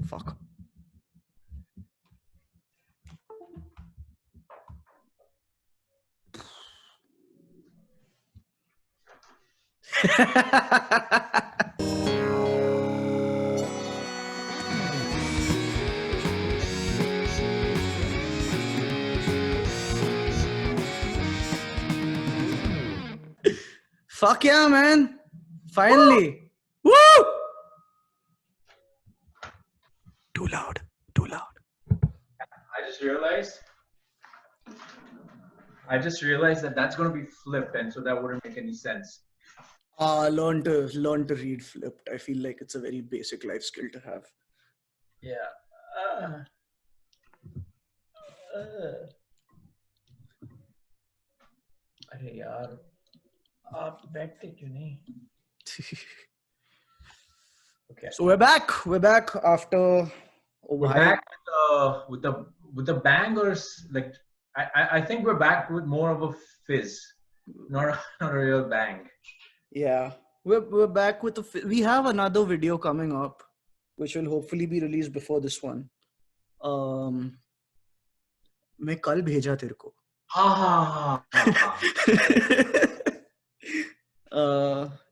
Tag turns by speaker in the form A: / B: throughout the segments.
A: Fuck. Fuck yeah, man. Finally. Woo! Too loud. Too loud.
B: I just realized that that's going to be flipped, and so that wouldn't make any sense.
A: Learn to read flipped. I feel like it's a very basic life skill to have.
B: Yeah. अरे यार आप बैठते क्यों नहीं? Okay.
A: So we're back after a
B: We're
A: while.
B: back with the bang, or like I think we're back with more of a fizz, not a real bang.
A: Yeah, we're back with we have another video coming up, which will hopefully be released before this one. मैं कल भेजा तेरे को.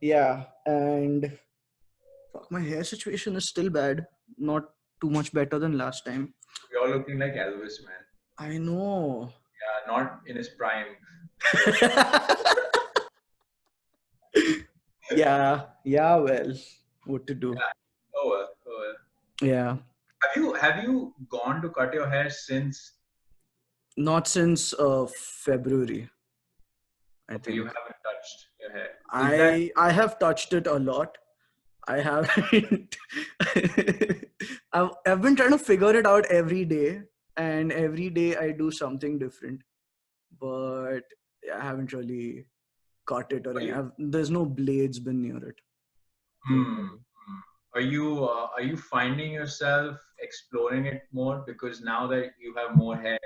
A: Yeah, and fuck, my hair situation is still bad. Not too much better than last time.
B: You're looking like Elvis, man.
A: I know.
B: Yeah, not in his prime.
A: Yeah. Well, what to do?
B: Yeah. Oh well.
A: Yeah.
B: Have you gone to cut your hair since?
A: Not since February. I think
B: you haven't touched your hair.
A: I have touched it a lot. I haven't. I've been trying to figure it out every day, and every day I do something different. But I haven't really cut it or anything. There's no blades been near it.
B: Are you finding yourself exploring it more because now that you have more hair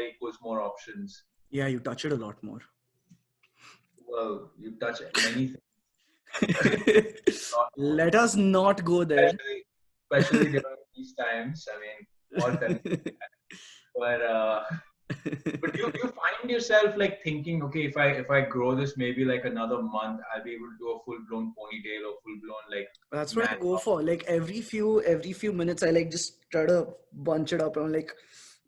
B: equals more options?
A: Yeah, you touch it a lot more.
B: Well, you touch many things.
A: Let us not go there.
B: Especially during these times. I mean, but do you find yourself like thinking, okay, if I grow this maybe like another month, I'll be able to do a full blown ponytail or full blown like.
A: That's what I go for. Like every few minutes, I like just try to bunch it up and I'm like,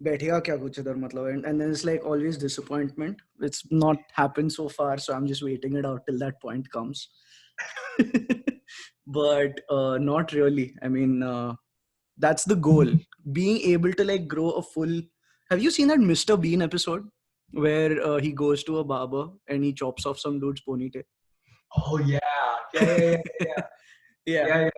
A: बैठेगा क्या कुछ इधर मतलब, and then it's like always disappointment. It's not happened so far, so I'm just waiting it out till that point comes. But not really. I mean, that's the goal. Being able to like grow a full. Have you seen that Mr. Bean episode where he goes to a barber and he chops off some dude's ponytail?
B: Oh yeah. Yeah.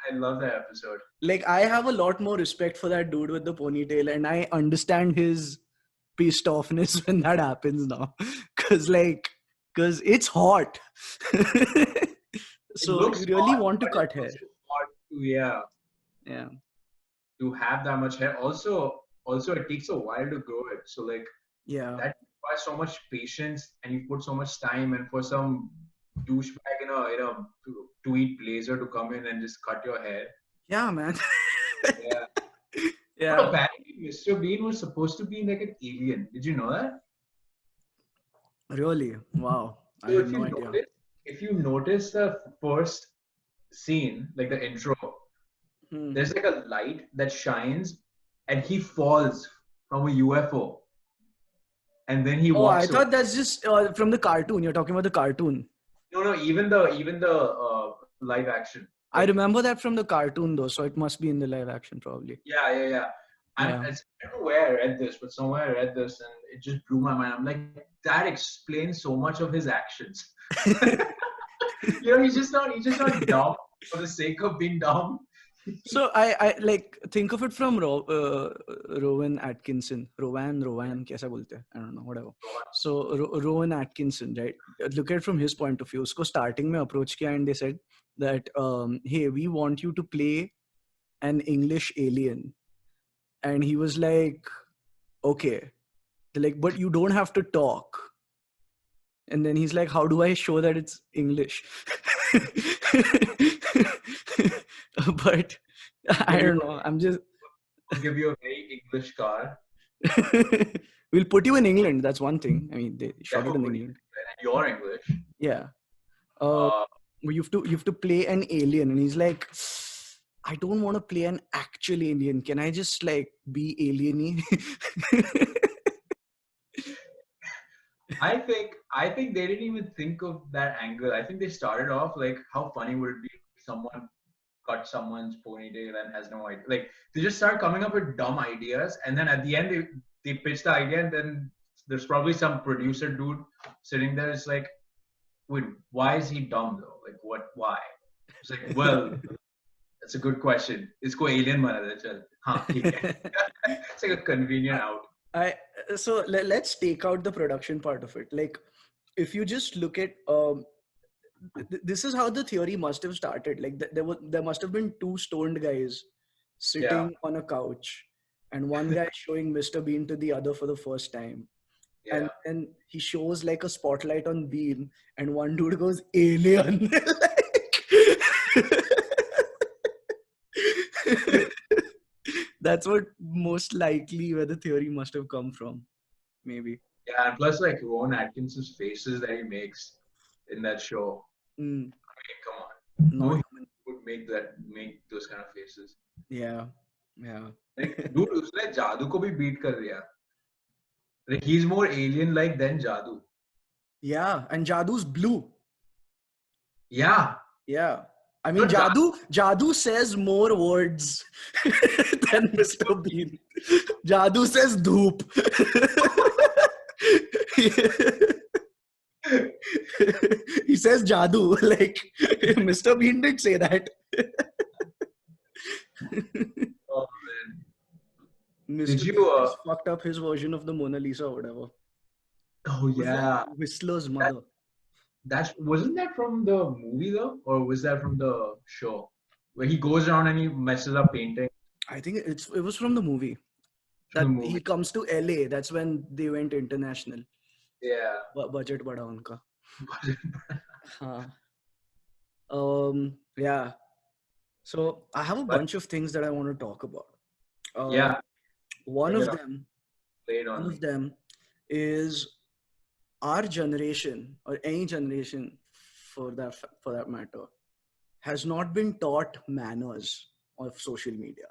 B: I love that episode.
A: Like, I have a lot more respect for that dude with the ponytail, and I understand his pissed offness when that happens now, because it's hot. So you really
B: hot,
A: want to cut hair.
B: Yeah. To have that much hair. Also, it takes a while to grow it. So like,
A: yeah,
B: that requires so much patience, and you put so much time, and for some douchebag in a tweed blazer to come in and just cut your hair.
A: Yeah, man.
B: Yeah. But apparently, Mr. Bean was supposed to be like an alien. Did you know that?
A: Really? Wow.
B: So I had no idea. If you notice the first scene, like the intro, there's like a light that shines, and he falls from a UFO, and then he walks.
A: I thought that's just from the cartoon. You're talking about the cartoon.
B: No, even the live action.
A: I remember that from the cartoon though, so it must be in the live action probably.
B: Yeah. I don't know where I read this, but somewhere I read this and it just blew my mind. I'm like, that explains so much of his actions. He's just not dumb for the sake of being dumb.
A: So I like think of it from Rowan Atkinson. Rowan, kaisa bolte hai? I don't know, whatever. So Rowan Atkinson, right? Look at it from his point of view. Usko starting mein approach kiya and they said that, hey, we want you to play an English alien. And he was like, okay. They're like, but you don't have to talk. And then he's like, how do I show that it's English? But I don't know. I'm just.
B: We'll give you a very English car.
A: We'll put you in England. That's one thing. I mean, they shot it in England.
B: And you're English.
A: Yeah. You have to play an alien, and he's like, I don't want to play an actual alien. Can I just like be alien-y?
B: I think they didn't even think of that angle. I think they started off like, how funny would it be if someone cut someone's ponytail and has no idea. Like they just start coming up with dumb ideas, and then at the end they pitch the idea, and then there's probably some producer dude sitting there. It's like, wait, why is he dumb though? Like what? Why? It's like, well, that's a good question. Isko alien bana de chal. Haan, theek hai. It's like a convenient out.
A: So let's take out the production part of it. Like, if you just look at this is how the theory must have started. Like there must have been two stoned guys sitting on a couch, and one guy showing Mr. Bean to the other for the first time. Yeah. And he shows like a spotlight on Bean, and one dude goes alien. That's what most likely where the theory must have come from, maybe.
B: Yeah, and plus like Rowan Atkinson's faces that he makes in that show. I mean, come on. No human would make those kind of faces.
A: Yeah.
B: Like, dude, उसने जादू को भी beat कर दिया. Like he's more alien-like than Jadoo.
A: Yeah, and Jadu's blue.
B: Yeah.
A: I mean, Jadoo says more words than Mr. Bean. Jadoo says dhoop. He says Jadoo. Like, Mr. Bean did say that.
B: Oh, man.
A: Mr. Bean fucked up his version of the Mona Lisa or whatever.
B: Oh, yeah.
A: Whistler's mother.
B: Wasn't that from the movie though, or was that from the show where he goes around and he messes up painting?
A: I think it was from the movie. He comes to LA. That's when they went international.
B: Yeah.
A: Budget bada unka. Yeah. So I have a bunch of things that I want to talk about. One of them is our generation, or any generation for that matter, has not been taught manners of social media.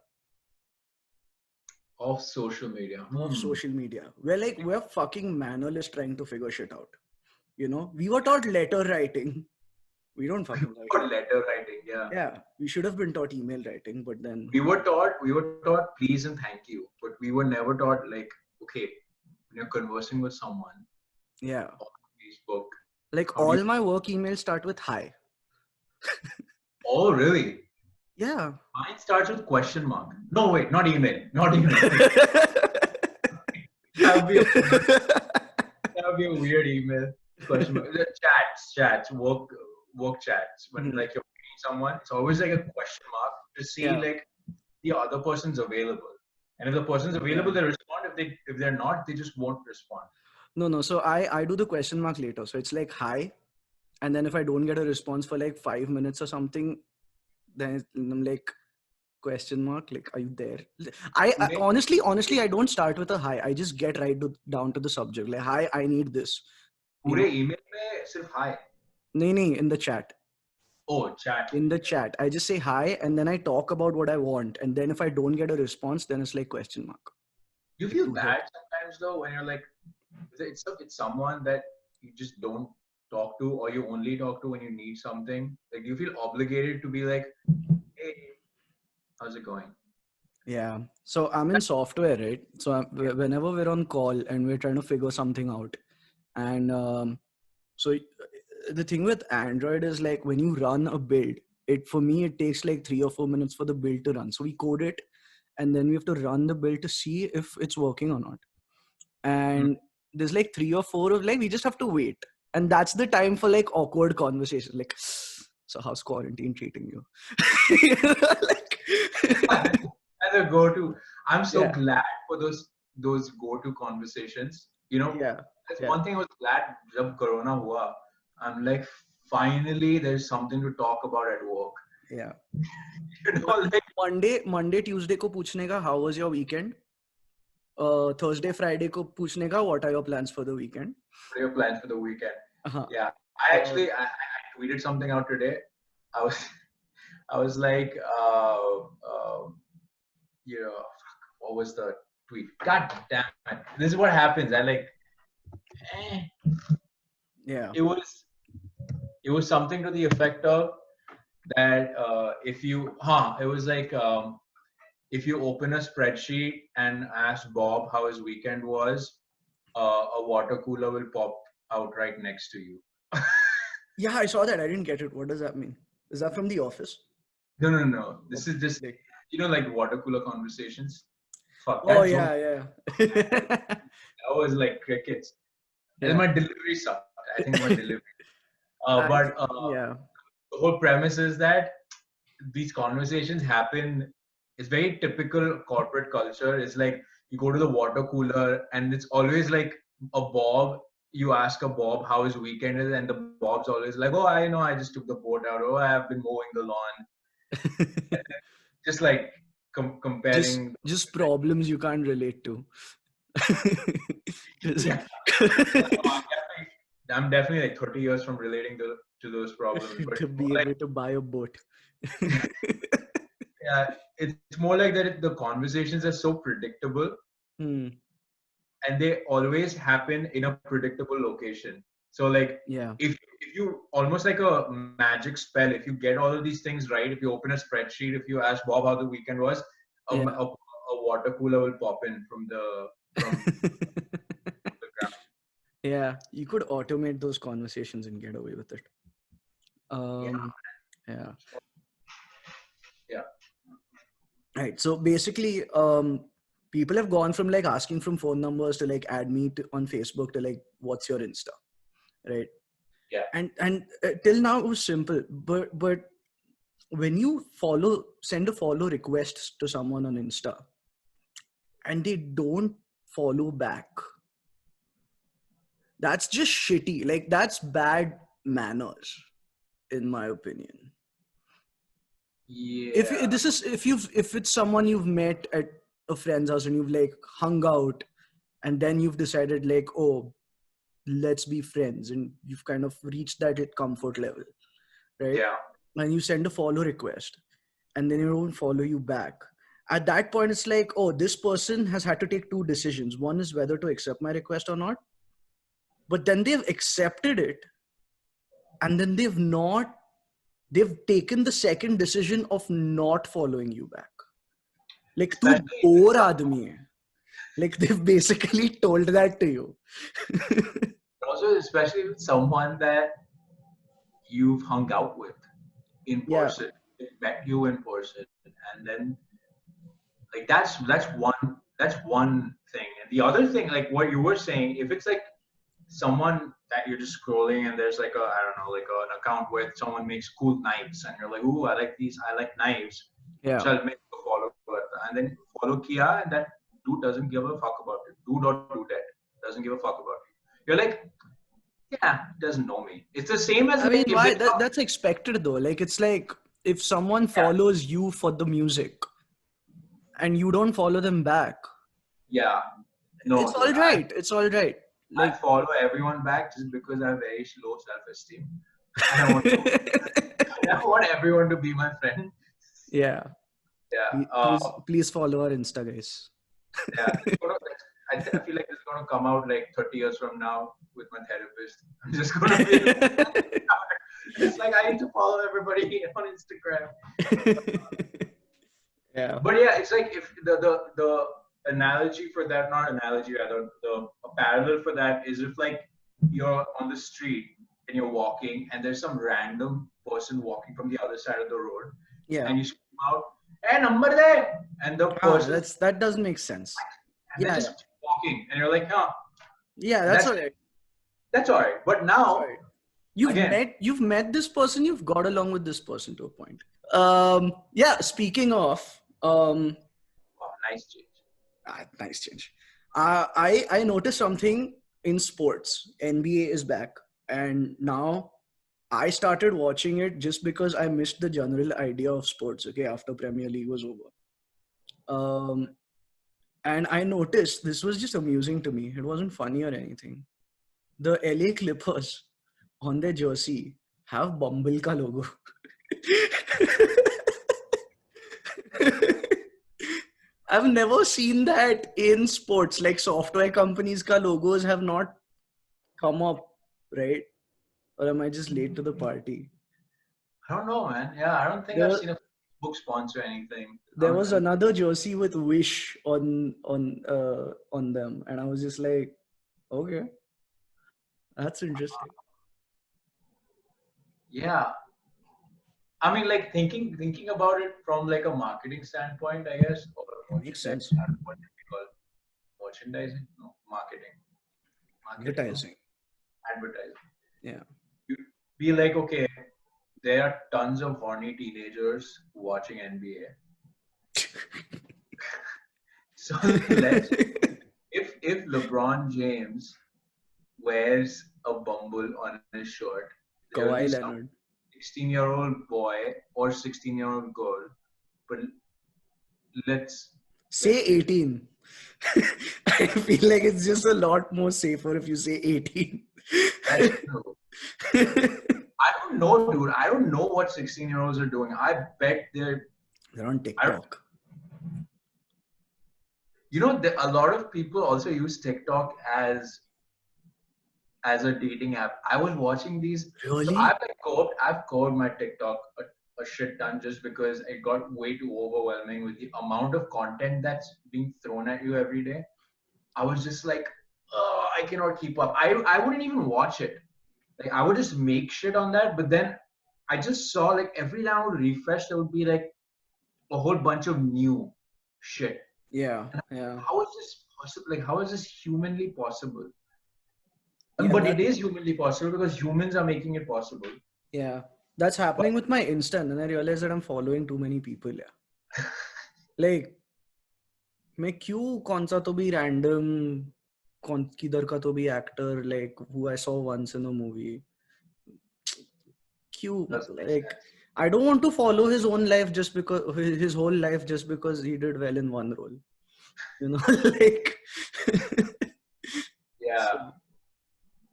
B: Of social media.
A: We're fucking mannerless trying to figure shit out. You know, we were taught letter writing. We don't fucking write.
B: Letter writing, yeah.
A: Yeah, we should have been taught email writing, but then
B: we were taught please and thank you, but we were never taught like, okay, when you're conversing with someone.
A: Yeah.
B: On Facebook.
A: Like all my work emails start with hi.
B: Oh, really?
A: Yeah.
B: Mine starts with question mark. No, wait, not email. That would be a weird email. Question mark. Chats, work chats. When like you're meeting someone, it's always like a question mark to see like the other person's available. And if the person's available, they respond. If they're not, they just won't respond.
A: No. So I do the question mark later. So it's like hi, and then if I don't get a response for like 5 minutes or something, then I'm like question mark. Like, are you there? I honestly I don't start with a hi. I just get down to the subject. Like, hi, I need this.
B: Pure email mein sirf hi.
A: No, in the chat.
B: Oh, chat.
A: In the chat, I just say hi, and then I talk about what I want, and then if I don't get a response, then it's like question mark.
B: You feel bad sometimes though when you're like, it's someone that you just don't talk to, or you only talk to when you need something. Like you feel obligated to be like, hey, how's it going?
A: Yeah. So I'm in software, right? So whenever we're on call and we're trying to figure something out, and so the thing with Android is like when you run a build, for me it takes like 3 or 4 minutes for the build to run. So we code it, and then we have to run the build to see if it's working or not. And there's like 3 or 4 of like we just have to wait, and that's the time for like awkward conversation. Like, so how's quarantine treating you?
B: Like, as a go-to, I'm so glad for those go-to conversations. You know, that's one thing I was glad jab Corona hua. I'm like, finally, there's something to talk about at work.
A: Yeah.
B: You know, like
A: Monday, Tuesday को पूछने का how was your weekend? Thursday, Friday को पूछने का what are your plans for the weekend?
B: what are your plans for the weekend?
A: Uh-huh.
B: Yeah, I actually I tweeted something out today. I was like, you know, what was the tweet? God damn it! This is what happens. I like.
A: Yeah.
B: It was something to the effect of that if you it was like if you open a spreadsheet and ask Bob how his weekend was, a water cooler will pop out right next to you.
A: Yeah, I saw that. I didn't get it. What does that mean? Is that from The Office?
B: No. This is just like water cooler conversations. Fuck that.
A: Oh yeah.
B: That was like crickets.
A: Yeah.
B: And my delivery sucked. I think my delivery. But
A: yeah.
B: the whole premise is that these conversations happen. It's very typical corporate culture. It's like you go to the water cooler and it's always like a Bob. You ask a Bob how his weekend is, and the Bob's always like, "Oh, I know, I just took the boat out. Oh, I have been mowing the lawn." Just like comparing.
A: Just problems you can't relate to.
B: Yeah. I'm definitely like 30 years from relating to those problems. But
A: to be
B: like,
A: able to buy a boat.
B: yeah, it's more like that the conversations are so predictable. And they always happen in a predictable location. So like if you almost like a magic spell, if you get all of these things right, if you open a spreadsheet, if you ask Bob how the weekend was, a water cooler will pop in from the ground.
A: Yeah, you could automate those conversations and get away with it. Yeah. Right. So basically, people have gone from like asking from phone numbers to like add me on Facebook to like, what's your Insta, right?
B: Yeah.
A: And till now it was simple, but when you send a follow request to someone on Insta, and they don't follow back, that's just shitty. Like that's bad manners, in my opinion.
B: Yeah.
A: If it's someone you've met at a friend's house and you've like hung out, and then you've decided like, oh, let's be friends, and you've kind of reached that comfort level, right?
B: Yeah.
A: And you send a follow request, and then they don't follow you back. At that point, it's like, oh, this person has had to take two decisions. One is whether to accept my request or not. But then they've accepted it, and then they've taken the second decision of not following you back. Like, tu bore aadmi hai. Like, they've basically told that to you.
B: Also, especially with someone that you've hung out with in person, met you in person, and then like that's one thing. And the other thing, like what you were saying, if it's like someone that you're just scrolling and there's like an account where someone makes cool knives and you're like, ooh, I like knives.
A: Yeah.
B: So I'll make a follow, and then follow Kia, and that dude doesn't give a fuck about it. Dude or dudette doesn't give a fuck about you. You're like, yeah, doesn't know me. It's the same as
A: why? That's expected though. Like it's like if someone follows you for the music and you don't follow them back.
B: Yeah. No.
A: It's all right. It's all right.
B: Like, I follow everyone back just because I have very low self-esteem. I want everyone to be my friend.
A: Yeah.
B: Yeah.
A: Please follow our Insta, guys.
B: Yeah. I feel like it's going to come out like 30 years from now with my therapist. I'm just going to be it's like I need to follow everybody on Instagram.
A: Yeah.
B: But yeah, it's like if the analogy for that, not analogy rather, a parallel for that is if like you're on the street and you're walking and there's some random person walking from the other side of the road.
A: Yeah.
B: And you scream out, "Hey, number there!" And the person
A: that doesn't make sense.
B: And they're just walking, and you're like, huh.
A: Yeah, that's all right.
B: That's all right. But now
A: you've met this person, you've got along with this person to a point. Yeah, speaking of
B: nice change.
A: Nice change. I noticed something in sports. NBA is back, and now I started watching it just because I missed the general idea of sports, okay, after Premier League was over. And I noticed this was just amusing to me. It wasn't funny or anything. The LA Clippers on their jersey have Bumble ka logo. I've never seen that in sports. Like software companies ka logos have not come up, right? Or am I just late to the party?
B: I don't know, man. Yeah, I don't think I've seen a book sponsor anything.
A: There was another jersey with Wish on them, and I was just like, okay, that's interesting.
B: Yeah, I mean, like thinking about it from like a marketing standpoint, I guess. Or
A: Makes sense.
B: What do we call merchandising? No, marketing.
A: Advertising.
B: Yeah. You'd be like, okay, there are tons of horny teenagers watching NBA. So if LeBron James wears a Bumble on his shirt, there will be some 16-year-old boy or 16-year-old girl, but let's
A: say 18. I feel like it's just a lot more safer if you say 18.
B: That's true. I don't know, dude. I don't know what 16-year-olds are doing. I bet they're
A: on TikTok.
B: You know, a lot of people also use TikTok as a dating app. I was watching these.
A: Really?
B: So I've coded my TikTok a shit ton just because it got way too overwhelming with the amount of content that's being thrown at you every day. I was just like, oh, I cannot keep up. I wouldn't even watch it. Like I would just make shit on that. But then I just saw like every time I would refresh, there would be like a whole bunch of new shit.
A: Yeah.
B: How is this possible? Like, how is this humanly possible? Yeah, but it is humanly possible because humans are making it possible.
A: Yeah. That's happening with my Insta, and then I realized that I'm following too many people. Yeah. Like, मैं क्यों कौन सा तो भी random किधर का तो भी actor like who I saw once in a movie. क्यों? Like, I don't want to follow his own life just because his whole life just because he did well in one role. You know, like.
B: Yeah.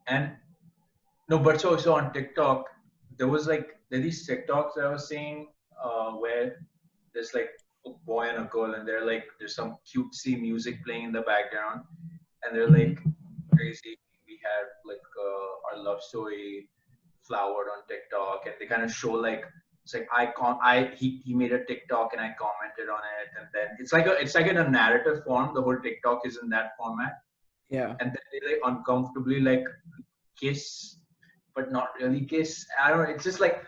B: And no, but so on TikTok, there are these TikToks that I was seeing where there's like a boy and a girl, and there's some cutesy music playing in the background, and they're like crazy. We had like our love story flowered on TikTok, and they kind of show like it's like he made a TikTok and I commented on it, and then it's like in a narrative form. The whole TikTok is in that format.
A: Yeah.
B: And then they like uncomfortably like kiss, but not really kiss. I don't know. It's just like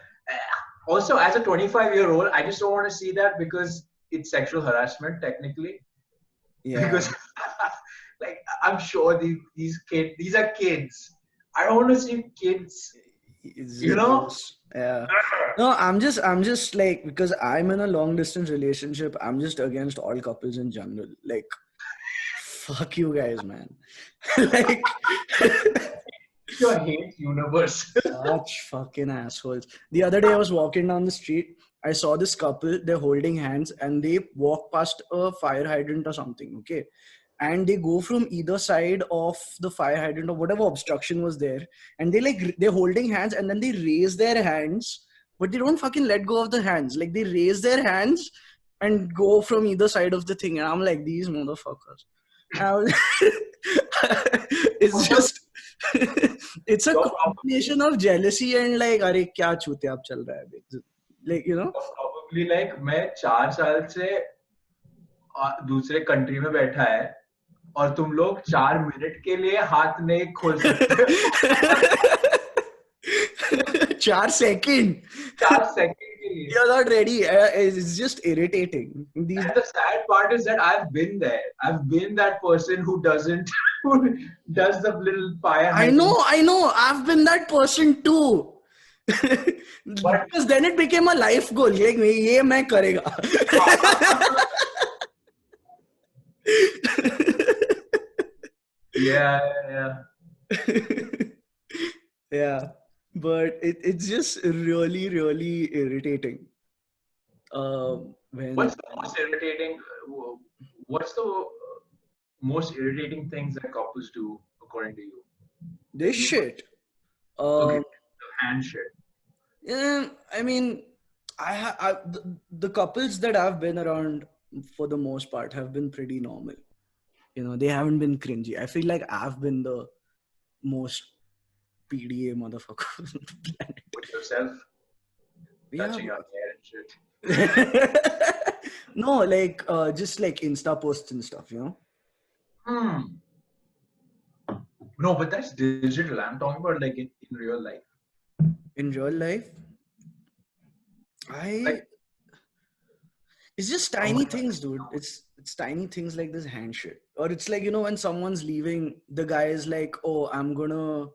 B: also as a 25-year-old, I just don't want to see that because it's sexual harassment technically.
A: Yeah.
B: Because like I'm sure these are kids. I don't want to see kids. You know?
A: Yeah. No, I'm just like, because I'm in a long distance relationship, I'm just against all couples in general. Like, fuck you guys, man. Like,
B: your hate universe.
A: Such fucking assholes. The other day I was walking down the street. I saw this couple, they're holding hands and they walk past a fire hydrant or something. Okay. And they go from either side of the fire hydrant or whatever obstruction was there. And they're holding hands and then they raise their hands, but they don't fucking let go of the hands. Like they raise their hands and go from either side of the thing. And I'm like, these motherfuckers. It's just, it's a combination of jealousy and like, अरे क्या छूते आप चल रहा है, like, you know.
B: Probably like मैं 4 साल से दूसरे कंट्री में बैठा है और तुम लोग 4 मिनट के लिए हाथ नहीं खोल सकते.
A: 4 सेकंड.
B: 4 सेकंड के लिए.
A: You're not ready. It's just irritating.
B: And the sad part is that I've been there. I've been that person who does the little fire.
A: I know. I've been that person too. Because then it became a life goal. Like, ये मैं करेगा.
B: Yeah.
A: Yeah. but it's just really, really irritating. When
B: What's the most irritating? What's the most irritating things that couples do, according to you?
A: this shit.
B: Okay,
A: Um,
B: the hand shit.
A: yeah, I mean, the couples that I've been around for the most part have been pretty normal. You know, they haven't been cringy. I feel like I've been the most PDA motherfucker on the planet.
B: With yourself,
A: Yeah.
B: touching your hair and shit.
A: No, like just like Insta posts and stuff, you know.
B: No, but that's digital. I'm talking about like in real life.
A: In real life,
B: Like,
A: it's just tiny things, dude. It's tiny things like this hand shit. Or it's like, you know, when someone's leaving, the guy is like, oh, I'm gonna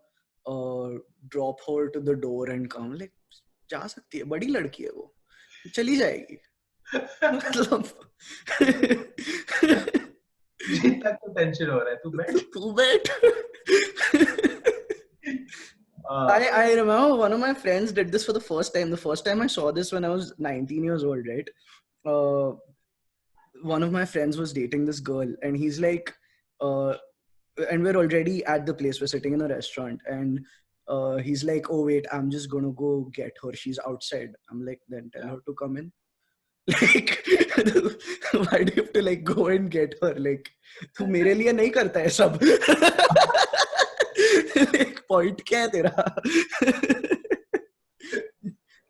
A: drop her to the door and come. Like, जा सकती है, बड़ी लड़की है वो, चली जाएगी. मतलब
B: जितना तो टेंशन हो रहा है, तू बैठ.
A: I remember one of my friends did this for the first time. The first time I saw this when I was 19 years old, right? One of my friends was dating this girl, and he's like, and we're already at the place, we're sitting in a restaurant, and he's like, oh wait, I'm just gonna go get her, she's outside. I'm like, then tell her to come in. Like, why do you have to like go and get her? Like, तू मेरे लिए नहीं करता है सब. Like, point क्या है तेरा?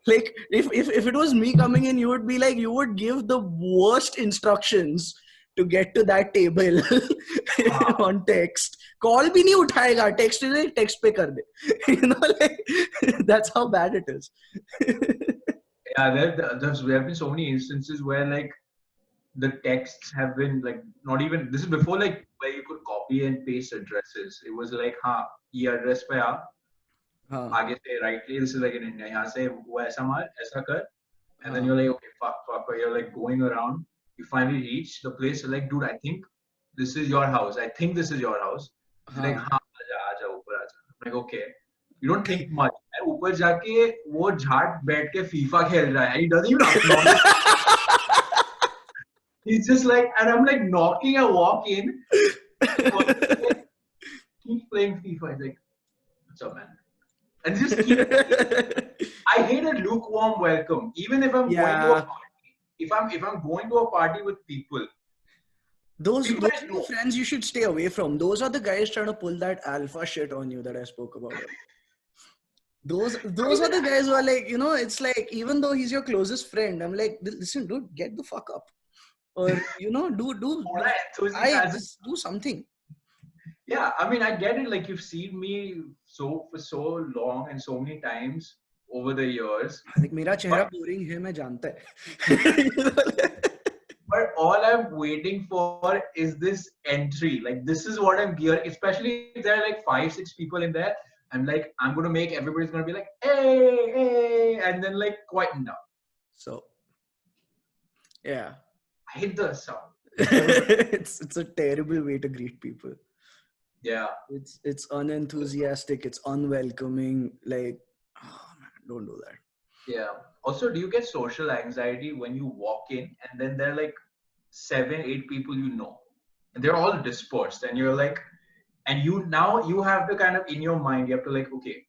A: Like, if it was me coming in, you would be like, you would give the worst instructions to get to that table on text. Call bhi nahi uthayega, text pe kar de. You know, like, that's how bad it is.
B: Yeah, there have been so many instances where like the texts have been like not even. This is before like where you could copy and paste addresses. It was like, हाँ, ये address पे आ. आगे से rightly, this is like in India. यहाँ से वो ऐसा मार, ऐसा कर, and then you're like, okay, fuck. You're like going around. You finally reach the place. You're like, dude, I think this is your house. I think this is your house. He's like, हाँ, आजा, ऊपर आजा. I'm like, okay. You don't think much. And ऊपर जाके वो झाट बैठ के FIFA खेल रहा है. He doesn't even acknowledge. He's just like, and I'm like knocking. I walk in. Keep playing FIFA. He's like, what's up, man? And just keep. I hate a lukewarm welcome. Even if I'm going to a party, if I'm going to a party with people.
A: Those are the friends you should stay away from. Those are the guys trying to pull that alpha shit on you that I spoke about. Those are the guys who are like, you know, it's like, even though he's your closest friend, I'm like, listen, dude, get the fuck up. Or, you know, just do something.
B: Yeah, I mean, I get it. Like, you've seen me for so long and so many times over the years.
A: Like, मेरा चेहरा boring है, मैं जानता है.
B: But all I'm waiting for is this entry. Like, this is what I'm gearing. Especially if there are like 5-6 people in there. I'm like, I'm gonna make everybody's gonna be like, hey, hey, and then like quieten down.
A: So, yeah.
B: I hate the sound.
A: It's a terrible way to greet people.
B: Yeah.
A: It's unenthusiastic. It's unwelcoming. Like, oh man, don't do that.
B: Yeah. Also, do you get social anxiety when you walk in and then there are like 7-8 people you know, and they're all dispersed, and you're like, and you have to kind of in your mind, you have to like, okay,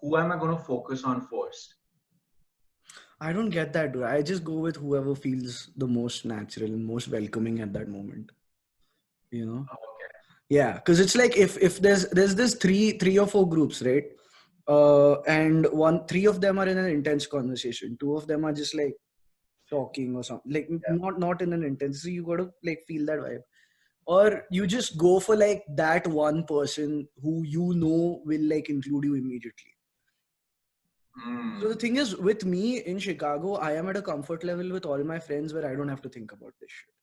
B: who am I going to focus on first?
A: I don't get that, dude. I just go with whoever feels the most natural and most welcoming at that moment. You know?
B: Okay.
A: Yeah, because it's like if there's this three or four groups, right? And 3 of them are in an intense conversation. 2 of them are just like talking or something. Like not in an intense. So you got to like feel that vibe. Or you just go for like that one person who you know will like include you immediately. So the thing is, with me in Chicago, I am at a comfort level with all my friends where I don't have to think about this shit.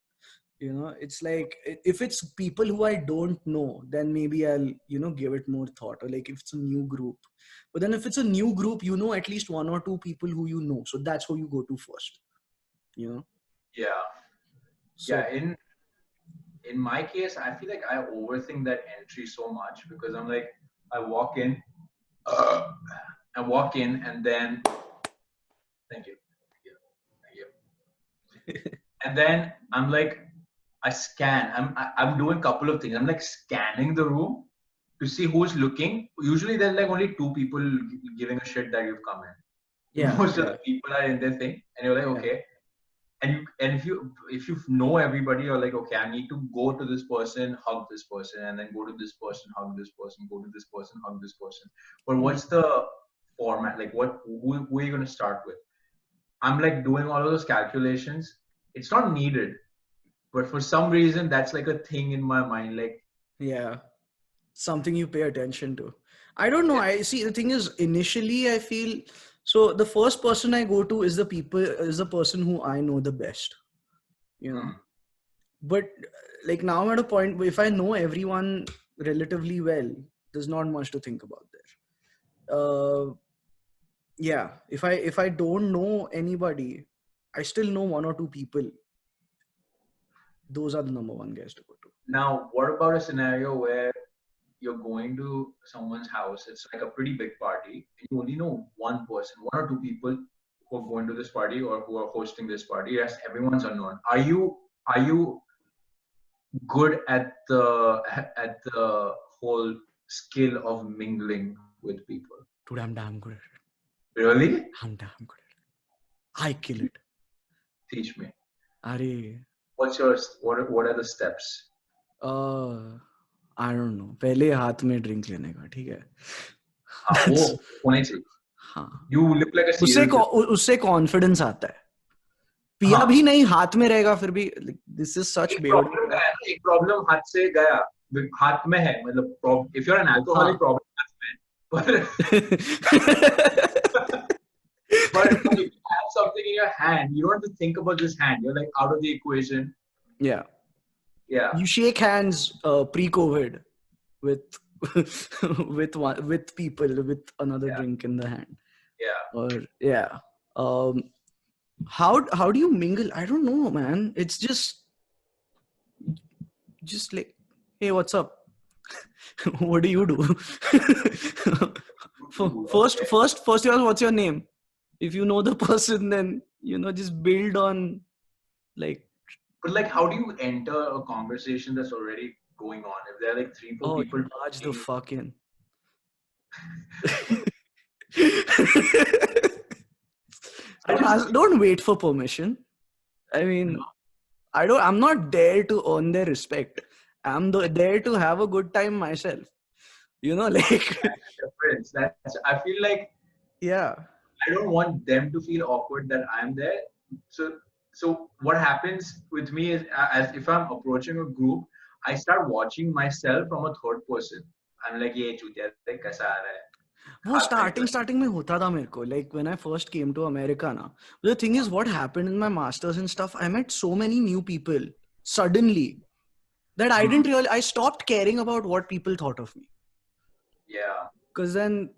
A: You know, it's like, if it's people who I don't know, then maybe I'll, you know, give it more thought. Or like if it's a new group. But then if it's a new group, you know at least 1 or 2 people who you know. So that's who you go to first. You know?
B: Yeah. So, yeah. In my case, I feel like I overthink that entry so much because I'm like, I walk in, I walk in and then, thank you. And then I'm like, I scan. I'm doing a couple of things. I'm like scanning the room to see who's looking. Usually there's like only two people giving a shit that you've come in.
A: Yeah.
B: Most of the people are in their thing, and you're like, okay. And if you know everybody, you're like, okay, I need to go to this person, hug this person, and then go to this person, hug this person, go to this person, hug this person. But what's the format? Like, who are you gonna start with? I'm like doing all of those calculations. It's not needed, but for some reason, that's like a thing in my mind. Like,
A: yeah, something you pay attention to. I don't know. I see. The thing is, initially, I feel so. The first person I go to is the person who I know the best. You know, but like now I'm at a point where if I know everyone relatively well, there's not much to think about there. Yeah, if I don't know anybody, I still know one or two people. Those are the number one guys to go to.
B: Now, what about a scenario where you're going to someone's house? It's like a pretty big party, and you only know one person, one or two people who are going to this party or who are hosting this party. Yes, everyone's unknown. Are you good at the whole skill of mingling with people?
A: Dude, I'm damn good at it.
B: Really?
A: I'm damn good at it. I kill it.
B: Teach me.
A: Are
B: what are the steps?
A: I don't know. पहले हाथ में drink लेने का, ठीक है?
B: वो होने चाहिए.
A: हाँ.
B: You look like a
A: उससे confidence आता है. पिया भी नहीं, हाथ में रहेगा फिर भी. This is such bad.
B: एक problem हाथ से गया, हाथ में है, मतलब if you're an alcoholic, problem हाथ में. But if you have something in your hand, you don't have to think about this hand. You're like out of the equation.
A: Yeah.
B: Yeah.
A: You shake hands pre-COVID with with people with another drink in the hand.
B: Yeah.
A: Or yeah. How do you mingle? I don't know, man. It's just like, hey, what's up? What do you do? First, what's your name? If you know the person, then just build on like.
B: But like, how do you enter a conversation that's already going on? If there are like 3-4 people,
A: barge the fuck in. Don't wait for permission. I mean, I'm not there to earn their respect. I'm there to have a good time myself. Like.
B: I feel like.
A: Yeah.
B: I don't want them to feel awkward that I'm there. So what happens with me is, as if I'm approaching a group, I start watching myself from a third person. I'm like, ये चूतिया कैसा आ रहा है?
A: वो starting में होता था मेरे को. Like when I first came to America na. But the thing is, what happened in my masters and stuff, I met so many new people suddenly that I stopped caring about what people thought of me.
B: Yeah.
A: Because then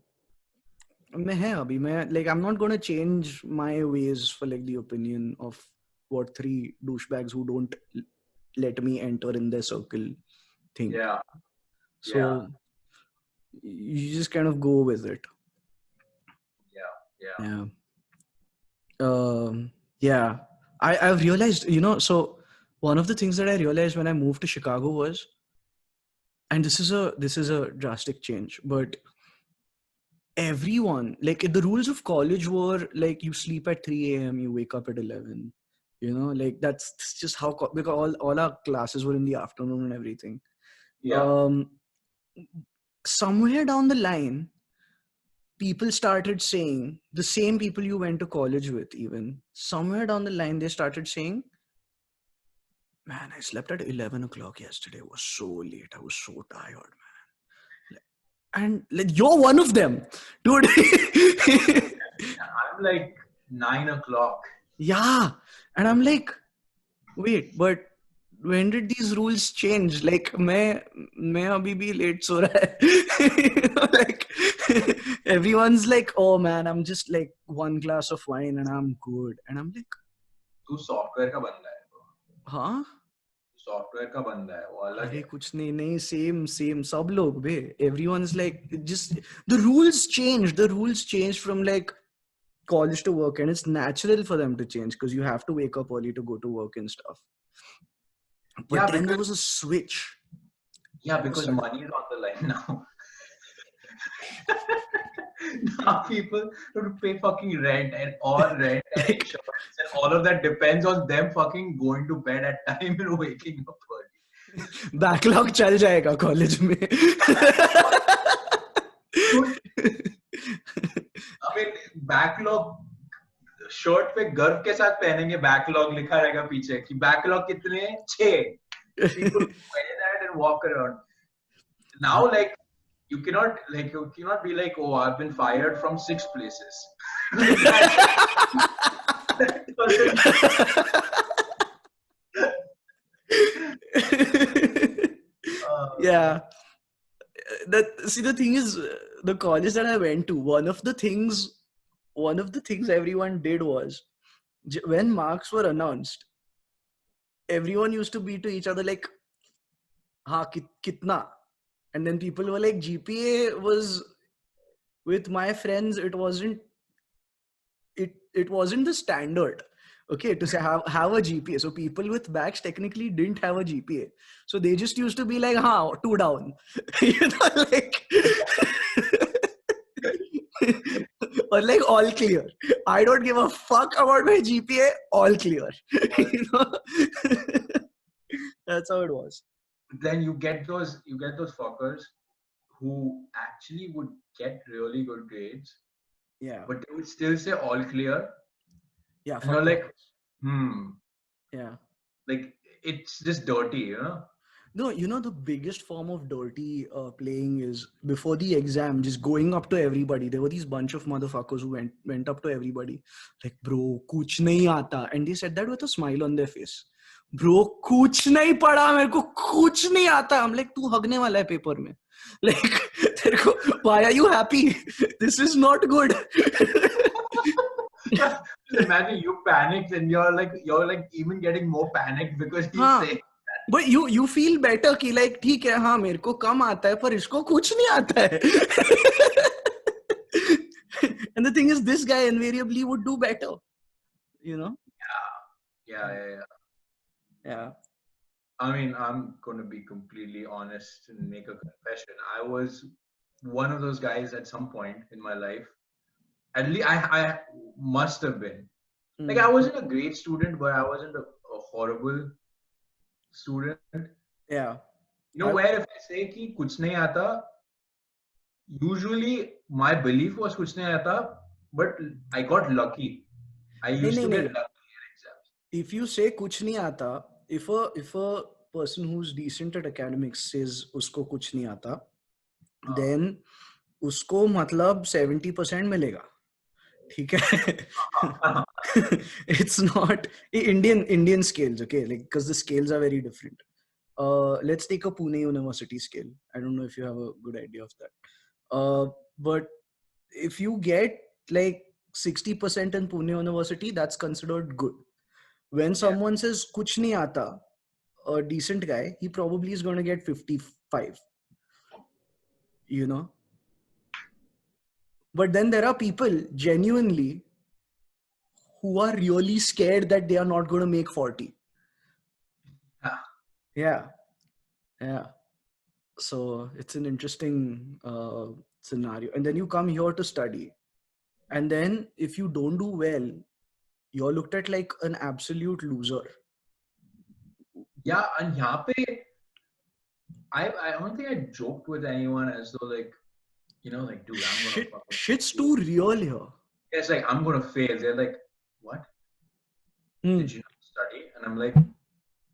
A: I'm not going to change my ways for like the opinion of what 3 douchebags who don't let me enter in their circle think.
B: Yeah.
A: So you just kind of go with it. Yeah. I've realized, so one of the things that I realized when I moved to Chicago was, and this is a drastic change, but everyone, like the rules of college were like you sleep at 3 a.m, you wake up at 11, like that's just how, because all our classes were in the afternoon and everything. Somewhere down the line, people started saying, the same people you went to college with, even somewhere down the line, they started saying, man, I slept at 11 o'clock yesterday. It was so late. I was so tired, man. And like, you're one of them, dude.
B: I'm like 9 o'clock.
A: Yeah. And I'm like, wait, but when did these rules change? Like, मैं अभी भी late सो रहा है. Like, everyone's like, oh man, I'm just like 1 glass of wine and I'm good. And I'm like,
B: तू software का बंदा है.
A: Huh?
B: Software का बंदा है वो अलग
A: अरे
B: है.
A: कुछ नहीं same सब लोग बे, everyone's like just the rules changed from like college to work, and it's natural for them to change because you have to wake up early to go to work and stuff. But
B: Yeah,
A: then there
B: because
A: was a switch.
B: because money is on the line now. Now people have to pay fucking rent and insurance and all of that depends on them fucking going to bed at time and waking up early.
A: Backlog चल जाएगा college में.
B: I mean, backlog shirt पे गर्व के साथ पहनेंगे, backlog लिखा रहेगा पीछे कि बैकलॉग कितने हैं 6. People wear that and walk around. Now like you cannot be like, oh, I've been fired from 6 places.
A: Yeah. The thing is, the college that I went to, one of the things everyone did was, when marks were announced, everyone used to be to each other like, "Ha, kitna?" And then people were like, GPA was, with my friends, it wasn't the standard. Okay, to say have a GPA. So people with backs technically didn't have a GPA. So they just used to be like, 2 down. Like or like all clear. I don't give a fuck about my GPA, all clear. That's how it was.
B: Then you get those fuckers who actually would get really good grades.
A: Yeah.
B: But they would still say all clear.
A: Yeah.
B: And you're like,
A: Yeah.
B: Like it's just dirty,
A: No, the biggest form of dirty playing is before the exam, just going up to everybody. There were these bunch of motherfuckers who went up to everybody, like, bro, kuch nahi aata. And they said that with a smile on their face. Bro, kuch nahi pada, mereko kuch nahi aata. I'm like, tu hagne wala hai paper mein. Like, why are you happy? This is not good.
B: Imagine you panicked and you're like even getting more panicked because he's saying.
A: But you feel better कि like ठीक है, हाँ मेरे को कम आता है पर इसको कुछ नहीं आता है. And the thing is, this guy invariably would do better, Yeah.
B: I mean, I'm going to be completely honest and make a confession. I was one of those guys at some point in my life. At least I must have been. Like I wasn't a great student, but I wasn't a horrible student.
A: Yeah.
B: Where if I say ki kuch nahi aata, usually my belief was kuch nahi aata, but I got lucky. I used to get lucky in exams.
A: If you say kuch nahi aata, if a person who's decent at academics says usko kuch nahi aata, then usko matlab 70% मिलेगा. ठीक है. It's not Indian scales, okay? Like, because the scales are very different. Let's take a Pune University scale. I don't know if you have a good idea of that. But if you get like 60% in Pune University, that's considered good. When someone says kuch nahi aata, a decent guy, he probably is going to get 55. But then there are people genuinely who are really scared that they are not going to make 40. Yeah. So it's an interesting scenario. And then you come here to study. And then if you don't do well, you're looked at like an absolute loser.
B: Yeah, and yahan pe, I don't think I joked with anyone as though like, dude, I'm gonna
A: shit's too real here.
B: It's like, I'm gonna fail. They're like, what? Did you not study? And I'm like,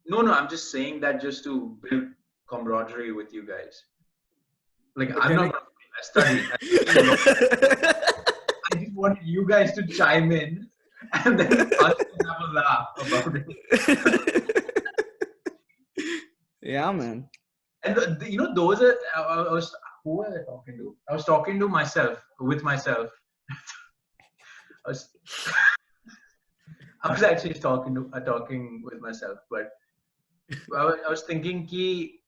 B: no, I'm just saying that just to build camaraderie with you guys. Like, I'm not gonna fail. I studied. I just wanted you guys to chime in and then us to have a laugh about it.
A: Yeah, man.
B: And those are, who was I talking to? I was talking to myself, with myself. I was actually talking with myself, but I was thinking ki,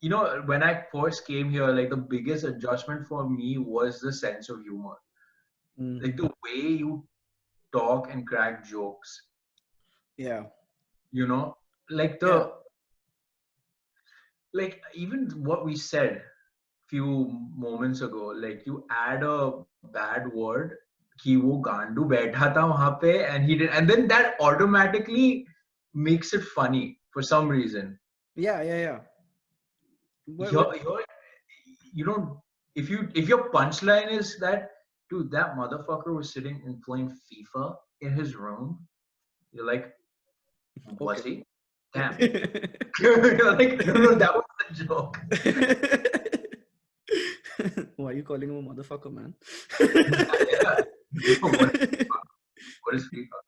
B: you know, when I first came here, like the biggest adjustment for me was the sense of humor. Like the way you talk and crack jokes.
A: Yeah.
B: You know, like like even what we said few moments ago, like you add a bad word, कि वो गांडू बैठा था वहां पे, and he did, and then that automatically makes it funny for some reason.
A: Yeah.
B: You're, you know, if your punchline is that, dude, that motherfucker was sitting and playing FIFA in his room, you're like, was
A: Okay.
B: he? Damn. You're like, no, that was the joke.
A: Why are you calling him a motherfucker, man?
B: Yeah. What is FIFA?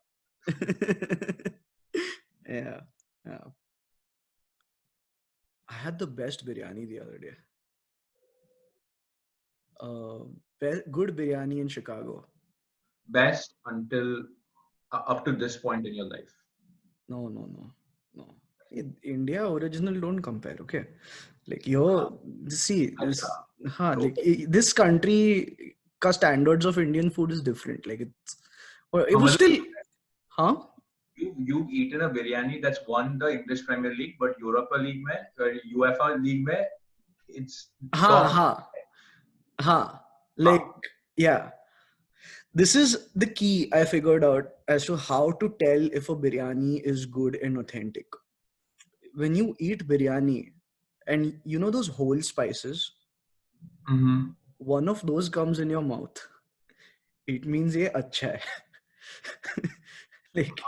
A: Yeah. I had the best biryani the other day. Good biryani in Chicago.
B: Best until up to this point in your life.
A: No. India original don't compare, okay? Like see this, this country ka standards of Indian food is different. Like it was still,
B: You've eaten a biryani that's won the English Premier League, but Europa League mein, UEFA League mein, it's
A: like yeah. This is the key I figured out as to how to tell if a biryani is good and authentic. When you eat biryani and you know those whole spices, one of those comes in your mouth, it means ye acha hai. Like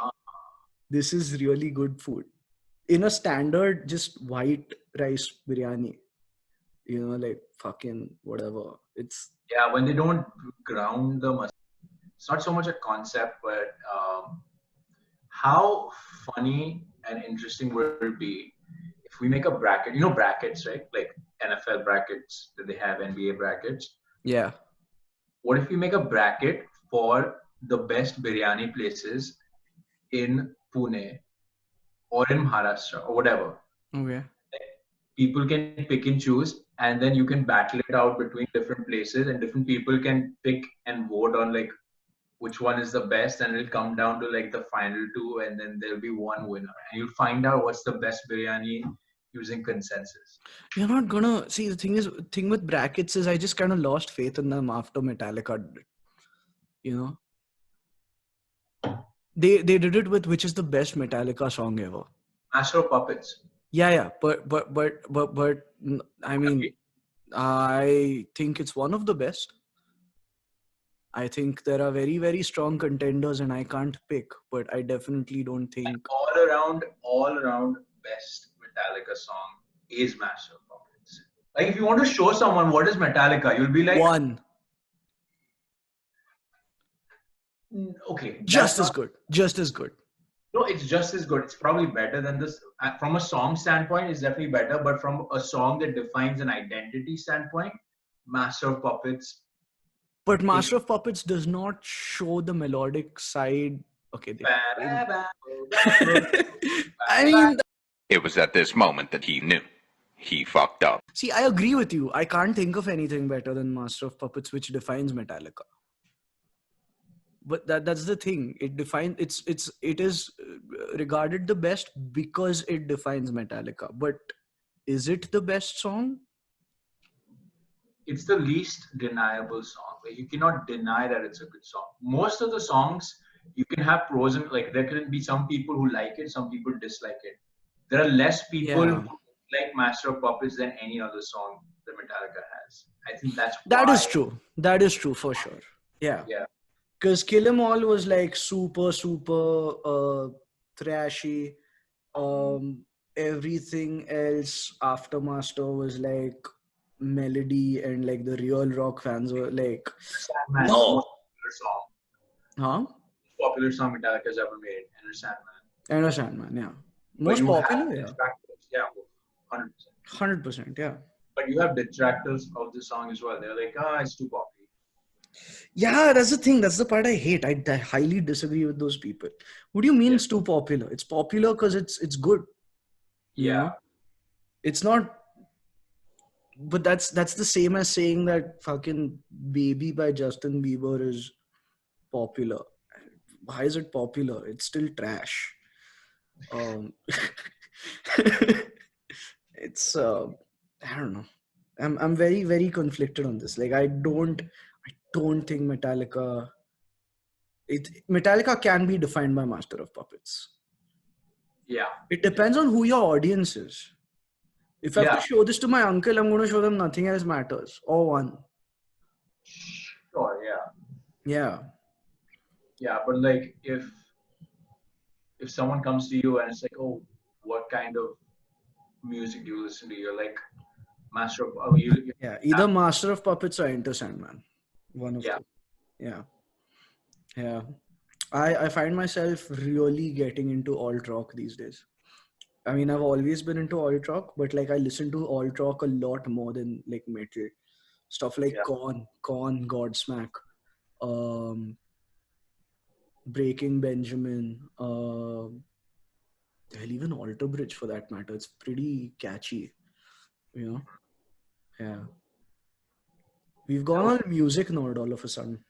A: this is really good food. In a standard just white rice biryani, you know, like fucking whatever, it's
B: when they don't ground the masala. It's not so much a concept, but how funny and interesting would it be if we make a bracket? You know brackets, right? Like NFL brackets that they have, NBA brackets.
A: Yeah.
B: What if we make a bracket for the best biryani places in Pune or in Maharashtra or whatever?
A: Okay.
B: People can pick and choose, and then you can battle it out between different places, and different people can pick and vote on like which one is the best, and it'll come down to like the final two, and then there'll be one winner, and you'll find out what's the best biryani using consensus.
A: You're not gonna see, the thing with brackets is I just kind of lost faith in them after Metallica did it. You know, they did it with which is the best Metallica song ever.
B: Master of Puppets.
A: Yeah, but I mean, I think it's one of the best. I think there are very, very strong contenders and I can't pick, but I definitely don't think
B: all around best Metallica song is Master of Puppets. Like if you want to show someone what is Metallica, you'll be like
A: one.
B: Okay,
A: just as good.
B: No, it's just as good. It's probably better than this. From a song standpoint, it's definitely better. But from a song that defines an identity standpoint, Master of Puppets.
A: But Master of Puppets does not show the melodic side. Okay. I mean,
C: it was at this moment that he knew. He fucked up.
A: See, I agree with you. I can't think of anything better than Master of Puppets, which defines Metallica. But that's the thing. It is regarded the best because it defines Metallica. But is it the best song?
B: It's the least deniable song. You cannot deny that it's a good song. Most of the songs, you can have pros and like there can be some people who like it, some people dislike it. There are less people who like Master of Puppets than any other song that Metallica has. I think that's
A: that is true. That is true for sure. Yeah. Because Kill 'Em All was like super thrashy. Everything else after Master was like melody, and like the real rock fans were like,
B: Sandman, no. Popular song Metallica's ever made,
A: Enter Sandman, yeah. Most popular,
B: yeah.
A: 100%, yeah.
B: But you have detractors of the song as well. They're like, it's too popular.
A: Yeah, that's the thing. That's the part I hate. I highly disagree with those people. What do you mean it's too popular? It's popular because it's good. You know? It's not, but that's the same as saying that fucking Baby by Justin Bieber is popular. Why is it popular? It's still trash. It's I don't know. I'm very, very conflicted on this. Like I don't think Metallica can be defined by Master of Puppets.
B: Yeah.
A: It depends on who your audience is. If I have to show this to my uncle, I'm going to show them Nothing Else Matters or One.
B: Sure, yeah.
A: Yeah.
B: Yeah, but like if someone comes to you and it's like, oh, what kind of music do you listen to? You're like, Master of
A: yeah, either Master of Puppets or Enter Sandman. One of them. Yeah. Yeah. I find myself really getting into alt rock these days. I mean, I've always been into alt rock, but like I listen to alt rock a lot more than like metal. Stuff like Korn, Godsmack, Breaking Benjamin, hell, even Alter Bridge for that matter. It's pretty catchy, you know? Yeah. We've gone on music nerd all of a sudden.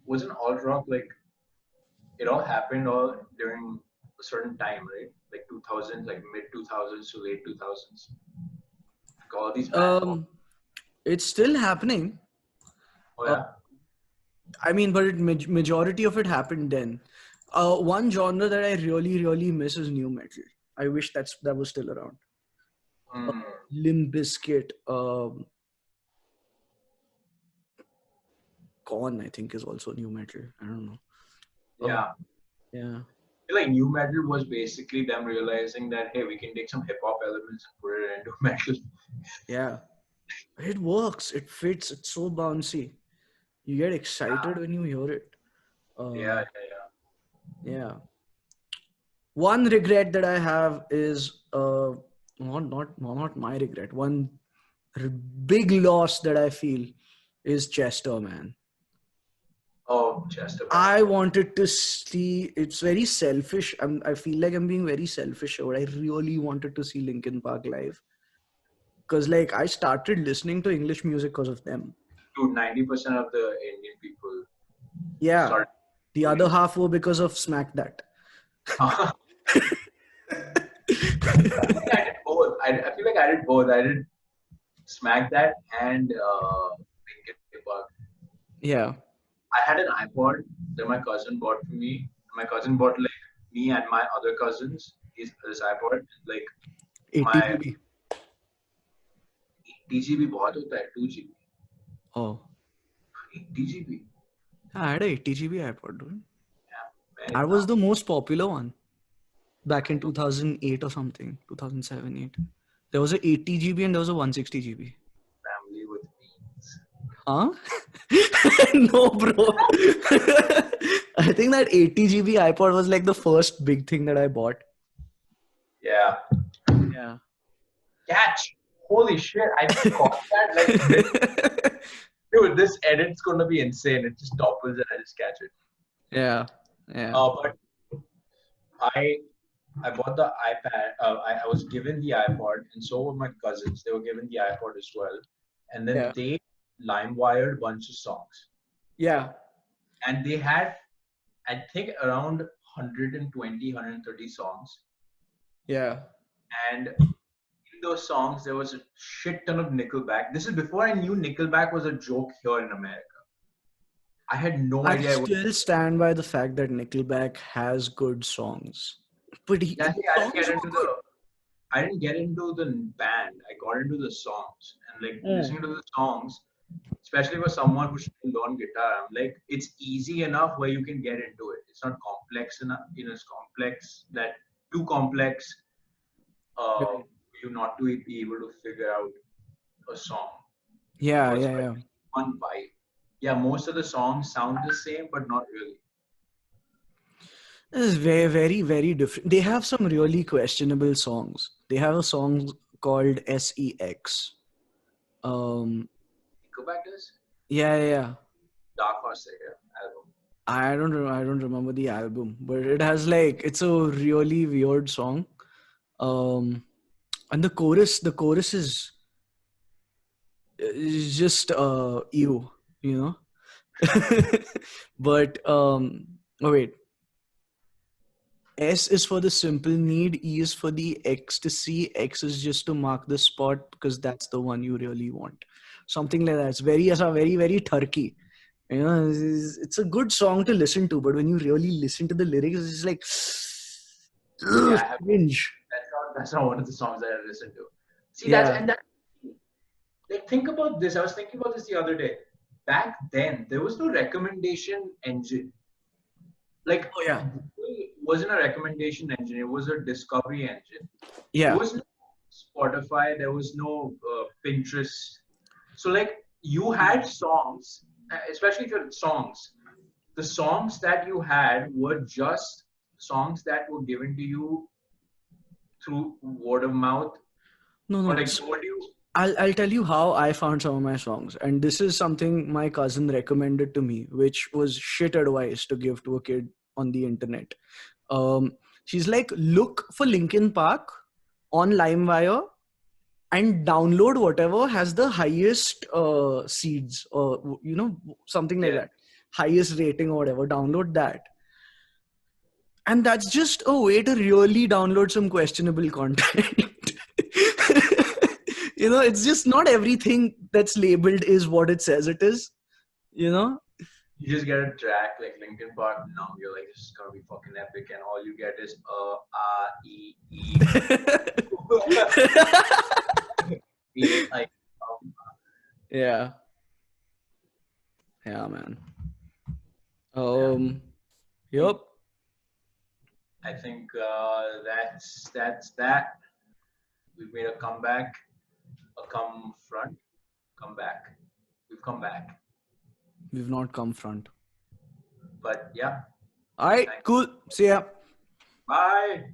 B: Wasn't alt rock like, it all happened all during a certain time, right? Like 2000s, like mid 2000s to late 2000s. Like all these bands.
A: It's still happening.
B: Oh yeah.
A: I mean, but majority of it happened then. One genre that I really, really miss is new metal. I wish that was still around. Limp Bizkit, Korn, I think, is also new metal. I don't know.
B: Yeah.
A: Yeah.
B: I feel like new metal was basically them realizing that, hey, we can take some hip hop elements and put it into metal.
A: Yeah. It works. It fits. It's so bouncy. You get excited when you hear it. Yeah. One regret that I have is not my regret. One big loss that I feel is Chester, man.
B: Oh, Chester.
A: I wanted to see. It's very selfish. I feel like I'm being very selfish, but I really wanted to see Linkin Park live. Because like I started listening to English music because of them.
B: Dude, 90% of the Indian people.
A: Yeah. The other half were because of Smack That.
B: I did both. I feel like I did both. I did Smack That and Linkin Park.
A: Yeah.
B: I had an iPod that my cousin bought for me. My cousin bought like me and my other cousins this iPod. Like
A: 80 GB.
B: 80 GB बहुत होता है, 2 GB.
A: Oh.
B: 80 GB.
A: I had a 80 GB iPod, dude.
B: Yeah.
A: That was the most popular one. Back in 2008 or something. 2007, 8. There was a 80 GB and there was a 160 GB.
B: Family with means.
A: Huh? No, bro. I think that 80 GB iPod was like the first big thing that I bought.
B: Yeah.
A: Yeah.
B: Catch. Holy shit. I caught that. Like, dude, this edit's going to be insane. It just topples and I just catch it.
A: Yeah. Yeah.
B: But I bought the iPad. I was given the iPod, and so were my cousins. They were given the iPod as well. And then they LimeWired a bunch of songs.
A: Yeah.
B: And they had, I think, around 120, 130 songs.
A: Yeah.
B: And in those songs, there was a shit ton of Nickelback. This is before I knew Nickelback was a joke here in America. I had no idea.
A: I still stand by the fact that Nickelback has good songs. But
B: I didn't get into the band. I got into the songs. And like listening to the songs, especially for someone who's learn guitar, I'm like, it's easy enough where you can get into it. It's not complex enough. It's complex that too complex you not to be able to figure out a song.
A: Yeah.
B: One vibe. Yeah, most of the songs sound the same, but not really.
A: This is very, very, very different. They have some really questionable songs. They have a song called SEX.
B: Nickelback does?
A: Yeah.
B: Dark Horse album.
A: I don't remember the album, but it has like, it's a really weird song. And the chorus is just ew, you know. But oh wait, S is for the simple need, E is for the ecstasy, X is just to mark the spot because that's the one you really want. Something like that. It's very, very turkey. You know, it's a good song to listen to, but when you really listen to the lyrics, it's like
B: Yeah,
A: cringe.
B: that's not one of the songs that I listen to. See,
A: Yeah.
B: like, think about this. I was thinking about this the other day. Back then, there was no recommendation engine. Like,
A: Oh yeah.
B: it wasn't a recommendation engine. It was a discovery engine. There
A: Yeah.
B: was no Spotify. There was no Pinterest. So, like, you had songs, especially for songs. The songs that you had were just songs that were given to you through word of mouth,
A: No,
B: or
A: no.
B: like,
A: So
B: what do you?
A: I'll tell you how I found some of my songs, and this is something my cousin recommended to me, which was shit advice to give to a kid on the internet. Um, she's like, look for Linkin Park on LimeWire and download whatever has the highest seeds, or something like
B: Yeah.
A: that, highest rating or whatever. Download that, and that's just a way to really download some questionable content. It's just not everything that's labeled is what it says it is. You know.
B: You just get a track like Linkin Park. Now you're like, this is gonna be fucking epic, and all you get is E E. Like,
A: Yeah. Yeah, man. Yep.
B: I think that's that. We've made a comeback, come back. We've come back.
A: We've not come front.
B: But yeah.
A: All right, cool. See ya.
B: Bye.